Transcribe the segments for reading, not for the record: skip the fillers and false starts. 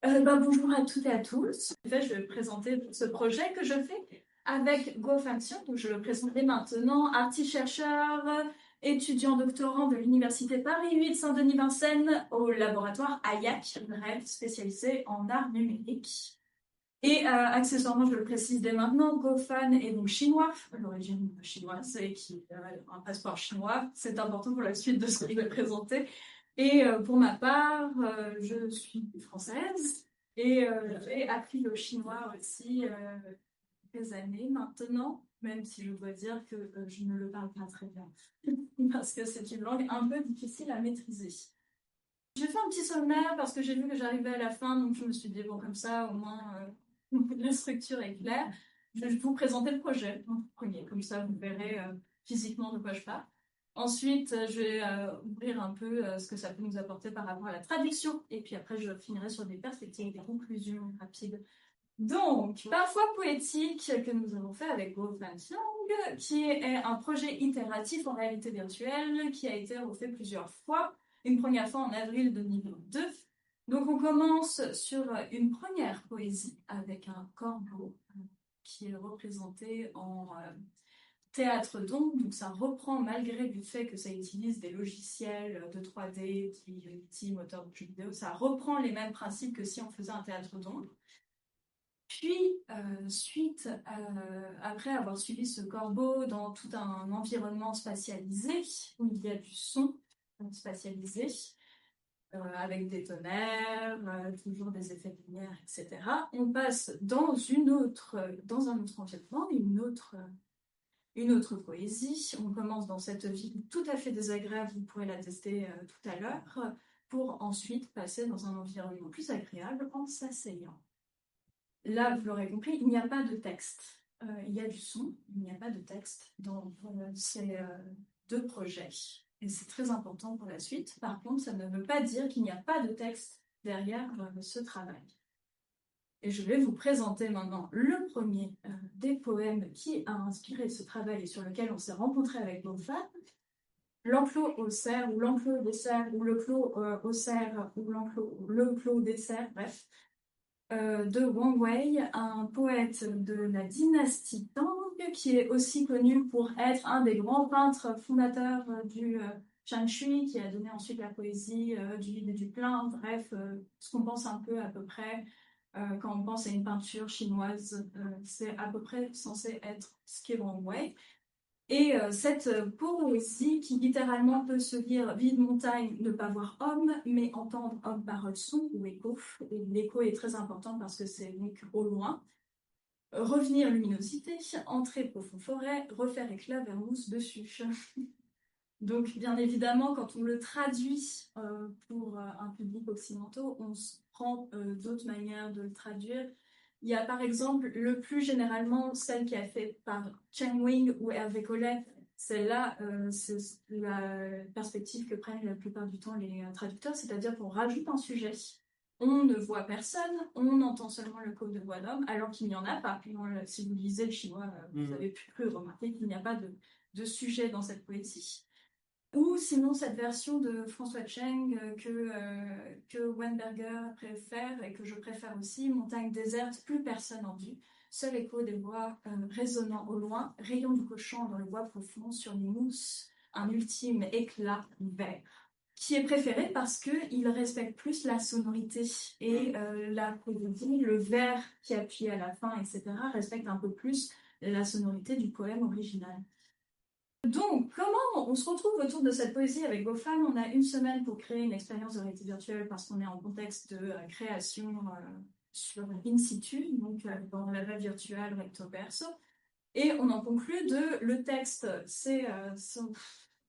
Bonjour à toutes et à tous. En fait, je vais présenter ce projet que je fais avec GoFaction. Donc, je le présenterai maintenant. Artiste-chercheur, étudiant doctorant de l'Université Paris 8 Saint-Denis-Vincennes au laboratoire AIAC, REF, spécialisé en art numérique. Et accessoirement, je le précise dès maintenant, GoFan est donc chinois, d'origine chinoise, et qui a un passeport chinois. C'est important pour la suite de ce que je vais présenter. Et pour ma part, je suis française et j'ai appris le chinois aussi quelques années maintenant, même si je dois dire que je ne le parle pas très bien, parce que c'est une langue un peu difficile à maîtriser. J'ai fait un petit sommaire parce que j'ai vu que j'arrivais à la fin, donc je me suis dit, bon, comme ça, au moins, la structure est claire. Je vais vous présenter le projet en premier, comme ça, vous verrez physiquement de quoi je parle. Ensuite, je vais ouvrir un peu ce que ça peut nous apporter par rapport à la traduction. Et puis après, je finirai sur des perspectives, des conclusions rapides. Donc, Parfois poétique, que nous avons fait avec Go Fanxiang, qui est un projet itératif en réalité virtuelle, qui a été refait plusieurs fois. Une première fois en avril 2022. Donc, on commence sur une première poésie avec un corbeau qui est représenté en théâtre d'ombre. Donc, ça reprend, malgré le fait que ça utilise des logiciels de 3D, Unity, moteur de jeu vidéo, ça reprend les mêmes principes que si on faisait un théâtre d'ombre. Puis, après avoir suivi ce corbeau dans tout un environnement spatialisé, où il y a du son spatialisé, avec des tonnerres, toujours des effets de lumière, etc., on passe dans un autre environnement, une autre poésie. On commence dans cette ville tout à fait désagréable, vous pourrez la tester tout à l'heure, pour ensuite passer dans un environnement plus agréable en s'asseyant. Là, vous l'aurez compris, il n'y a pas de texte. Il y a du son, il n'y a pas de texte dans ces deux projets. Et c'est très important pour la suite. Par contre, ça ne veut pas dire qu'il n'y a pas de texte derrière ce travail. Et je vais vous présenter maintenant le premier des poèmes qui a inspiré ce travail et sur lequel on s'est rencontré avec nos femmes. L'enclos au cerf, ou l'enclos des cerfs, ou le clos au cerf, ou le clos des cerfs, bref. De Wang Wei, un poète de la dynastie Tang, qui est aussi connu pour être un des grands peintres fondateurs du Shanshui, qui a donné ensuite la poésie du vide et du plein. Bref, ce qu'on pense un peu à peu près quand on pense à une peinture chinoise, c'est à peu près censé être ce qu'est Wang Wei. Et cette poésie qui littéralement peut se lire vide montagne, ne pas voir homme, mais entendre homme, parole, son ou écho. Et l'écho est très important parce que c'est donc au loin. Revenir luminosité, entrer profond forêt, refaire éclat vers mousse dessus. Donc bien évidemment, quand on le traduit pour un public occidental, on se prend d'autres manières de le traduire. Il y a par exemple le plus généralement celle qui est faite par Chen Wing ou Hervé Collet. Celle-là, c'est la perspective que prennent la plupart du temps les traducteurs, c'est-à-dire qu'on rajoute un sujet. On ne voit personne, on entend seulement le code de voix d'homme, alors qu'il n'y en a pas. Si vous lisez le chinois, vous avez pu remarquer qu'il n'y a pas de sujet dans cette poésie. Ou sinon cette version de François Cheng que Weinberger préfère et que je préfère aussi, montagne déserte, plus personne en vue, seul écho des voix résonnant au loin, rayon du cochon dans le bois profond sur les mousses, un ultime éclat vert, qui est préféré parce qu'il respecte plus la sonorité et la poésie, le vers qui appuie à la fin, etc., respecte un peu plus la sonorité du poème original. Donc, comment on se retrouve autour de cette poésie avec GoFan? On a une semaine pour créer une expérience de réalité virtuelle parce qu'on est en contexte de création sur in situ, donc dans la vraie virtuelle recto verso. Et on en conclut le texte, c'est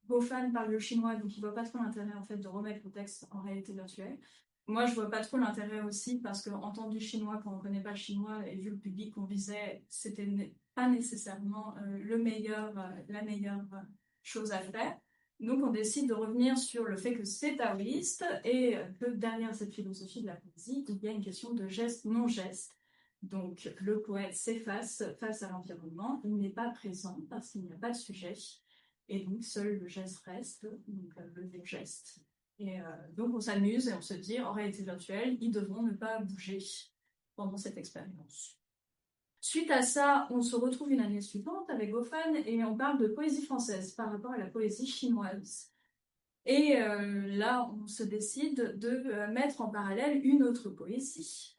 GoFan parle le chinois, donc il ne voit pas trop l'intérêt en fait de remettre le texte en réalité virtuelle. Moi, je vois pas trop l'intérêt aussi parce qu'entendre du chinois quand on connaît pas le chinois et vu le public qu'on visait, c'était pas nécessairement la meilleure chose à faire. Donc, on décide de revenir sur le fait que c'est taoïste et que derrière cette philosophie de la poésie, il y a une question de geste, non-geste. Donc, le poète s'efface face à l'environnement, il n'est pas présent parce qu'il n'y a pas de sujet. Et donc, seul le geste reste, donc le geste. Et donc on s'amuse et on se dit, en réalité virtuelle, ils devront ne pas bouger pendant cette expérience. Suite à ça, on se retrouve une année suivante avec Goffman et on parle de poésie française par rapport à la poésie chinoise. Et là, on se décide de mettre en parallèle une autre poésie,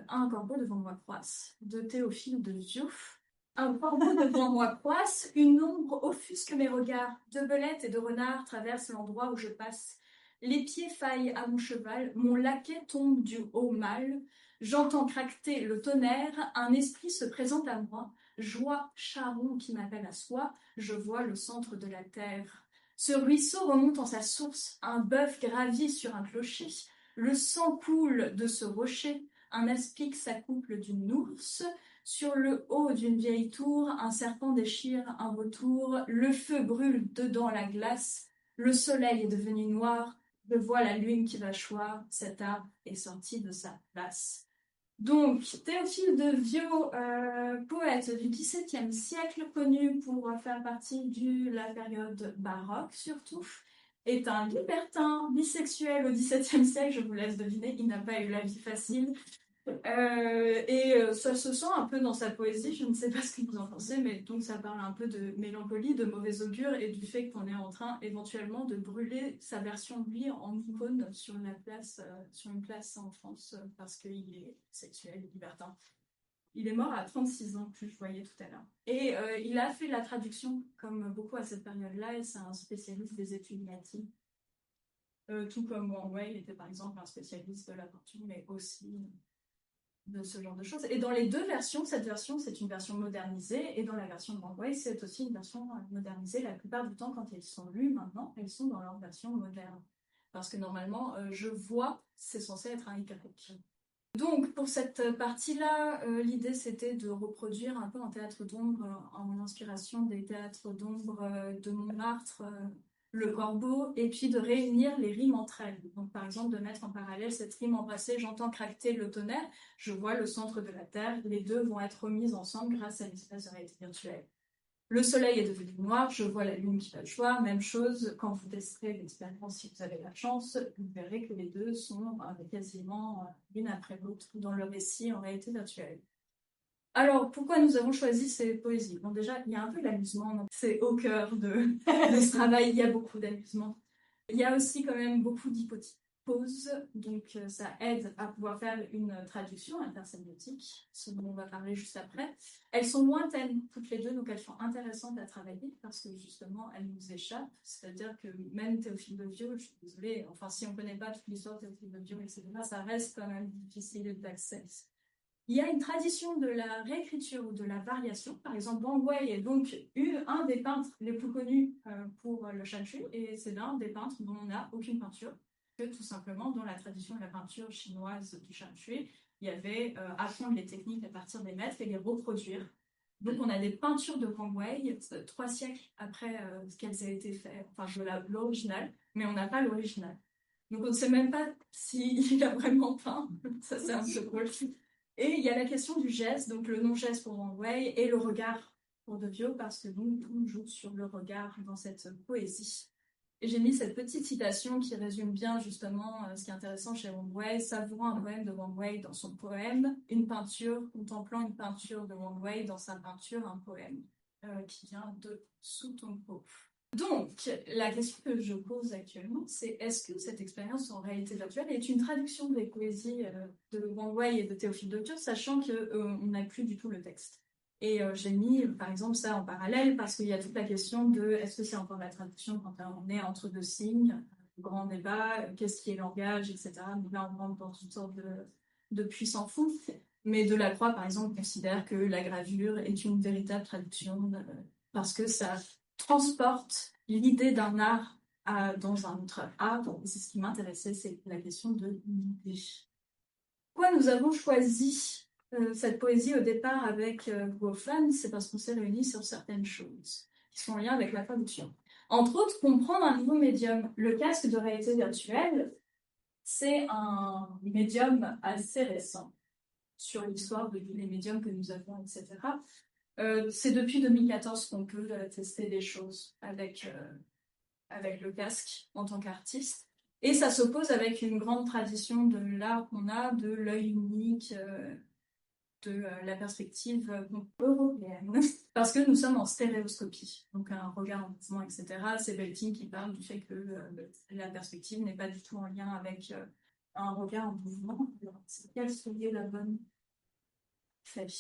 Un corbeau devant moi croisse, de Théophile de Diouf. Un corbeau devant moi croisse, une ombre offusque mes regards, de belettes et de renards traversent l'endroit où je passe. Les pieds faillent à mon cheval, mon laquais tombe du haut mal. J'entends craqueter le tonnerre, un esprit se présente à moi. Joie, charron qui m'appelle à soi, je vois le centre de la terre. Ce ruisseau remonte en sa source, un bœuf gravit sur un clocher, le sang coule de ce rocher, un aspic s'accouple d'une ours, sur le haut d'une vieille tour, un serpent déchire un vautour, le feu brûle dedans la glace, le soleil est devenu noir, je vois la lune qui va choir, cet arbre est sorti de sa place. Donc, Théophile de Viau, poète du XVIIe siècle, connu pour faire partie de la période baroque surtout, est un libertin bisexuel au XVIIe siècle, je vous laisse deviner, il n'a pas eu la vie facile. Ça se sent un peu dans sa poésie, je ne sais pas ce que vous en pensez, mais donc ça parle un peu de mélancolie, de mauvais augure et du fait qu'on est en train éventuellement de brûler sa version de lui en icône sur une place en France parce qu'il est sexuel et libertin. Il est mort à 36 ans, que je voyais tout à l'heure. Et il a fait la traduction, comme beaucoup à cette période-là, et c'est un spécialiste des études latines. Tout comme Wang Wei, il était par exemple un spécialiste de la peinture, mais aussi de ce genre de choses. Et dans les deux versions, cette version, c'est une version modernisée, et dans la version de Wang Wei, c'est aussi une version modernisée. La plupart du temps, quand elles sont lues maintenant, elles sont dans leur version moderne. Parce que normalement, je vois, c'est censé être un hypercoque. Donc, pour cette partie-là, l'idée, c'était de reproduire un peu en théâtre d'ombre, en inspiration des théâtres d'ombre de Montmartre, le corbeau, et puis de réunir les rimes entre elles. Donc, par exemple, de mettre en parallèle cette rime embrassée, j'entends craqueter le tonnerre, je vois le centre de la Terre, les deux vont être remises ensemble grâce à l'espace de réalité virtuelle. Le soleil est devenu noir, je vois la lune qui va choir, même chose, quand vous testerez l'expérience, si vous avez la chance, vous verrez que les deux sont quasiment l'une après l'autre dans le récit en réalité virtuelle. Alors, pourquoi nous avons choisi ces poésies? Bon, déjà, il y a un peu d'amusement, c'est au cœur de ce travail, il y a beaucoup d'amusement. Il y a aussi quand même beaucoup d'hypothèses, donc ça aide à pouvoir faire une traduction intersémiotique, ce dont on va parler juste après. Elles sont lointaines toutes les deux, donc elles sont intéressantes à travailler parce que justement elles nous échappent, c'est-à-dire que même Théophile de Viau, je suis désolée, enfin si on ne connaît pas toute l'histoire de Théophile de Viau, etc., ça reste quand même difficile d'accès. Il y a une tradition de la réécriture ou de la variation. Par exemple, Wang Wei est donc un des peintres les plus connus pour le Shanshu, et c'est l'un des peintres dont on n'a aucune peinture, que tout simplement dans la tradition de la peinture chinoise du Shanshu, il y avait apprendre les techniques à partir des maîtres et les reproduire. Donc on a des peintures de Wang Wei 3 siècles après qu'elles aient été faites, enfin l'original, mais on n'a pas l'original. Donc on ne sait même pas s'il a vraiment peint, ça c'est un peu drôle. Et il y a la question du geste, donc le non-geste pour Wang Wei et le regard pour De Viau, parce que donc tout joue sur le regard dans cette poésie. Et j'ai mis cette petite citation qui résume bien justement ce qui est intéressant chez Wang Wei, savourant un poème de Wang Wei dans son poème, une peinture, contemplant une peinture de Wang Wei dans sa peinture, un poème qui vient de Sous ton pot. Donc, la question que je pose actuellement, c'est est-ce que cette expérience en réalité virtuelle est une traduction des poésies de Wang Wei et de Théophile de Viau, sachant qu'on n'a plus du tout le texte. Et j'ai mis, par exemple, ça en parallèle parce qu'il y a toute la question de est-ce que c'est encore la traduction quand on est entre deux signes, grand débat, qu'est-ce qui est langage, etc. Donc là, on rentre dans une sorte de puissant fou. Mais Delacroix, par exemple, considère que la gravure est une véritable traduction parce que ça transporte l'idée d'un art dans un autre art. Donc, c'est ce qui m'intéressait, c'est la question de l'idée. Pourquoi nous avons choisi cette poésie au départ avec Goffman? C'est parce qu'on s'est réunis sur certaines choses qui sont en lien avec la traduction. Entre autres, comprendre un nouveau médium. Le casque de réalité virtuelle, c'est un médium assez récent sur l'histoire de tous les médiums que nous avons, etc. C'est depuis 2014 qu'on peut tester des choses avec le casque en tant qu'artiste. Et ça s'oppose avec une grande tradition de l'art qu'on a, de l'œil unique, de la perspective européenne. Parce que nous sommes en stéréoscopie, donc un regard en mouvement, etc. C'est Belting qui parle du fait que la perspective n'est pas du tout en lien avec un regard en mouvement. Quelle serait la bonne fait?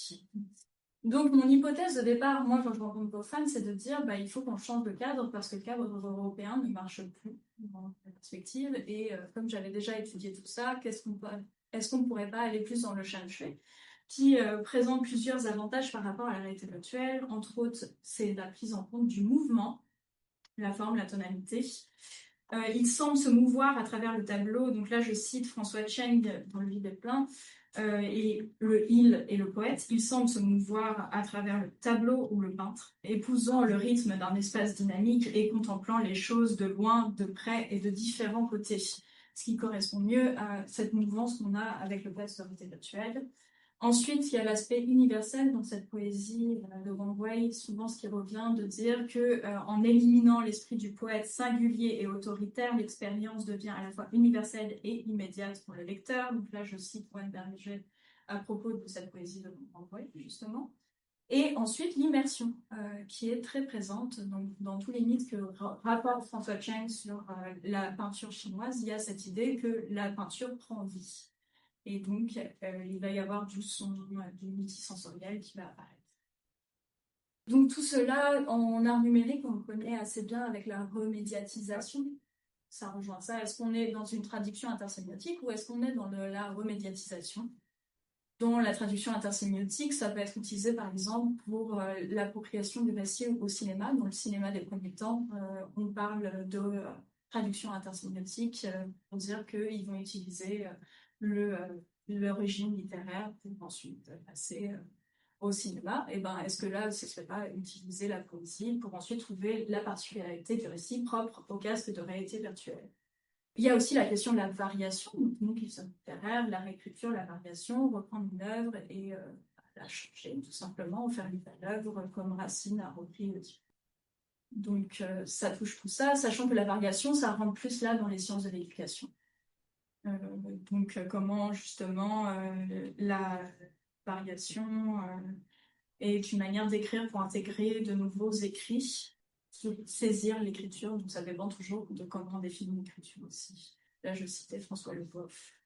Donc, mon hypothèse de départ, moi, quand je rencontre vos fans, c'est de dire il faut qu'on change de cadre parce que le cadre européen ne marche plus dans la perspective. Et comme j'avais déjà étudié tout ça, est-ce qu'on ne pourrait pas aller plus dans le shan shui qui présente plusieurs avantages par rapport à la réalité virtuelle. Entre autres, c'est la prise en compte du mouvement, la forme, la tonalité. Il semble se mouvoir à travers le tableau. Donc là, je cite François Cheng dans Le vide est plein. Et le il et le poète, il semble se mouvoir à travers le tableau ou le peintre, épousant le rythme d'un espace dynamique et contemplant les choses de loin, de près et de différents côtés, ce qui correspond mieux à cette mouvance qu'on a avec le texte de réalité virtuelle. Ensuite, il y a l'aspect universel dans cette poésie de Wang Wei, souvent ce qui revient de dire que en éliminant l'esprit du poète singulier et autoritaire, l'expérience devient à la fois universelle et immédiate pour le lecteur. Donc là, je cite Juan Berger à propos de cette poésie de Wang Wei, justement. Et ensuite, l'immersion, qui est très présente donc, dans tous les mythes que rapporte François Cheng sur la peinture chinoise. Il y a cette idée que la peinture prend vie. Et donc, il va y avoir du son, du multisensoriel qui va apparaître. Donc, tout cela, en art numérique, on le connaît assez bien avec la remédiatisation. Ça rejoint ça. Est-ce qu'on est dans une traduction intersémiotique ou est-ce qu'on est dans la remédiatisation? Dans la traduction intersémiotique, ça peut être utilisé par exemple pour l'appropriation du récit au cinéma. Dans le cinéma des premiers temps, on parle de traduction intersémiotique pour dire qu'ils vont utiliser le régime littéraire pour ensuite passer au cinéma. Et ben, est-ce que là, ce ne serait pas utiliser la poésie pour ensuite trouver la particularité du récit propre au casque de réalité virtuelle? Il y a aussi la question de la variation, donc qui sont littéraires, la réécriture, la variation, reprendre une œuvre et la changer tout simplement, faire une nouvelle œuvre comme Racine a repris le titre. Donc ça touche tout ça, sachant que la variation, ça rentre plus là dans les sciences de l'éducation. Donc comment justement la variation est une manière d'écrire pour intégrer de nouveaux écrits, saisir l'écriture, donc ça dépend toujours de comment on définit l'écriture aussi. Là, je citais François Le Boeuf.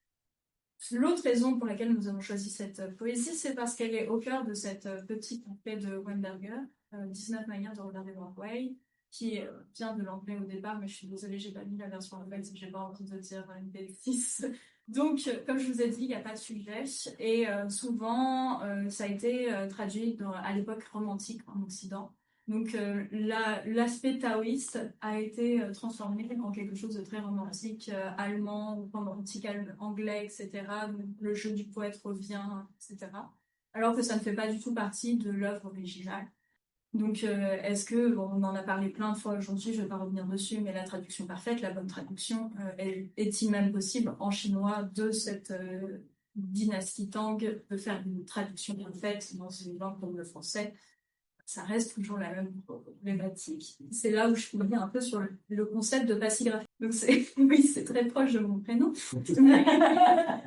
L'autre raison pour laquelle nous avons choisi cette poésie, c'est parce qu'elle est au cœur de cette petite épée de Weinberger, 19 manières de regarder Wang Wei, qui vient de l'anglais au départ, mais je suis désolée, j'ai pas mis la version anglaise, j'ai pas envie de dire une bêtise. Donc, comme je vous ai dit, il n'y a pas de sujet, et souvent, ça a été traduit à l'époque romantique en Occident. Donc, l'aspect taoïste a été transformé en quelque chose de très romantique, allemand, romantique anglais, etc. Donc, le jeu du poète revient, etc. Alors que ça ne fait pas du tout partie de l'œuvre originale. Donc, est-ce que, bon, on en a parlé plein de fois aujourd'hui, je ne vais pas revenir dessus, mais la traduction parfaite, la bonne traduction, est-il même possible en chinois de cette dynastie Tang de faire une traduction parfaite dans une langue comme le français? Ça reste toujours la même problématique. C'est là où je reviens un peu sur le concept de passigraphie. Donc oui, c'est très proche de mon prénom.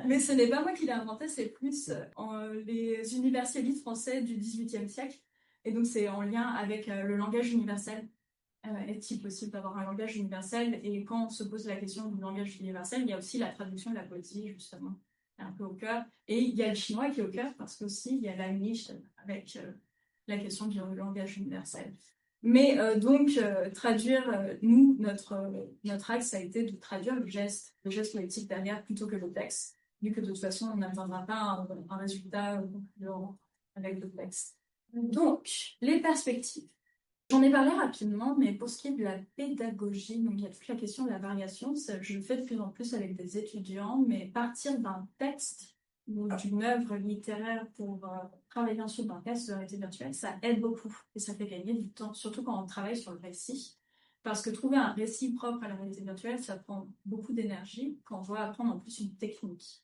Mais ce n'est pas moi qui l'ai inventé, c'est plus les universalistes français du XVIIIe siècle. Et donc c'est en lien avec le langage universel. Est-il possible d'avoir un langage universel? Et quand on se pose la question du langage universel, il y a aussi la traduction de la poésie, justement, un peu au cœur. Et il y a le chinois qui est au cœur parce qu'aussi, il y a la niche avec la question du langage universel. Mais traduire, nous, notre axe, ça a été de traduire le geste poétique derrière plutôt que le texte, vu que de toute façon, on n'atteindra pas un résultat concluant avec le texte. Donc, les perspectives. J'en ai parlé rapidement, mais pour ce qui est de la pédagogie, donc il y a toute la question de la variation. Je le fais de plus en plus avec des étudiants, mais partir d'un texte ou d'une œuvre littéraire pour travailler ensuite d'un texte de réalité virtuelle, ça aide beaucoup et ça fait gagner du temps, surtout quand on travaille sur le récit. Parce que trouver un récit propre à la réalité virtuelle, ça prend beaucoup d'énergie quand on doit apprendre en plus une technique.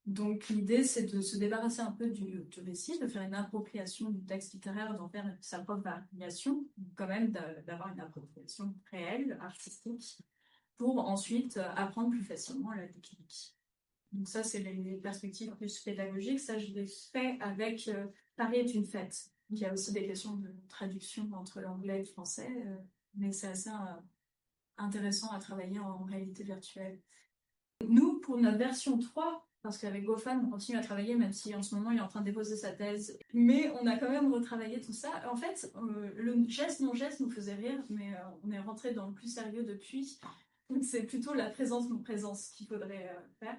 Donc l'idée, c'est de se débarrasser un peu du récit, de faire une appropriation du texte littéraire, d'en faire sa propre variation, quand même d'avoir une appropriation réelle, artistique, pour ensuite apprendre plus facilement la technique. Donc ça, c'est les perspectives plus pédagogiques. Ça, je l'ai fait avec Paris est une fête. Il y a aussi des questions de traduction entre l'anglais et le français, mais c'est assez intéressant à travailler en réalité virtuelle. Nous, pour notre version 3, parce qu'avec GoFan, on continue à travailler, même si en ce moment, il est en train de déposer sa thèse. Mais on a quand même retravaillé tout ça. En fait, le geste, mon geste nous faisait rire, mais on est rentré dans le plus sérieux depuis. Donc, c'est plutôt la présence, mon présence qu'il faudrait faire.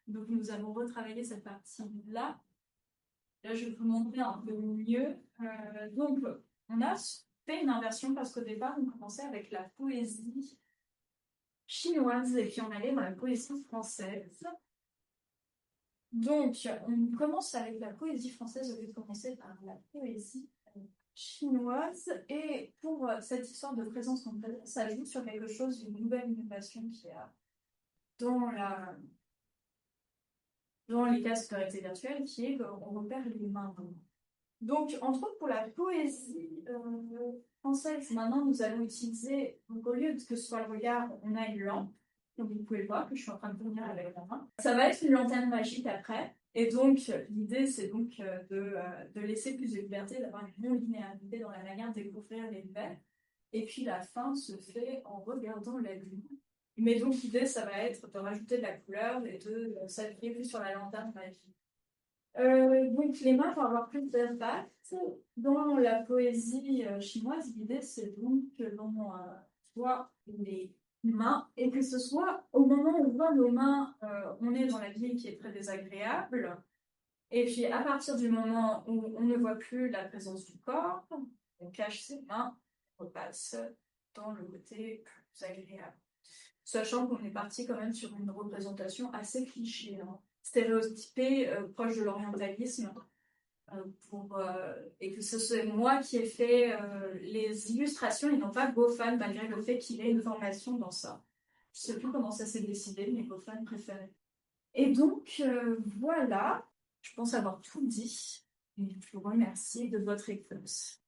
Donc, nous avons retravaillé cette partie-là. Là, je vais vous montrer un peu mieux. Donc, on a fait une inversion parce qu'au départ, on commençait avec la poésie chinoise et puis on allait dans la poésie française. Donc, on commence avec la poésie française au lieu de commencer par la poésie chinoise. Et pour cette histoire de présence en présence, ça joue sur quelque chose, une nouvelle innovation qui a dans les cas de scolarité virtuelle, qui est qu'on repère les mains. Donc, entre autres, pour la poésie française, maintenant, nous allons utiliser, donc au lieu que ce soit le regard, on a une lampe. Donc, vous pouvez voir que je suis en train de tourner avec la main. Ça va être une lanterne magique après. Et donc, l'idée, c'est donc de laisser plus de liberté, d'avoir une non-linéarité dans la manière de découvrir les univers. Et puis, la fin se fait en regardant la lune. Mais donc, l'idée, ça va être de rajouter de la couleur et de s'appuyer plus sur la lanterne magique. Donc, les mains vont avoir plus d'impact. Dans la poésie chinoise, l'idée, c'est donc que l'on voit les mains et que ce soit au moment où on voit nos mains, on est dans la vie qui est très désagréable. Et puis, à partir du moment où on ne voit plus la présence du corps, on cache ses mains, on repasse dans le côté plus agréable. Sachant qu'on est parti quand même sur une représentation assez cliché, hein, stéréotypée, proche de l'orientalisme, et que ce soit moi qui ai fait les illustrations et non pas GoFan, malgré le fait qu'il ait une formation dans ça. Je ne sais plus comment ça s'est décidé, mais GoFan préféré. Et donc, voilà, je pense avoir tout dit, et je vous remercie de votre écoute.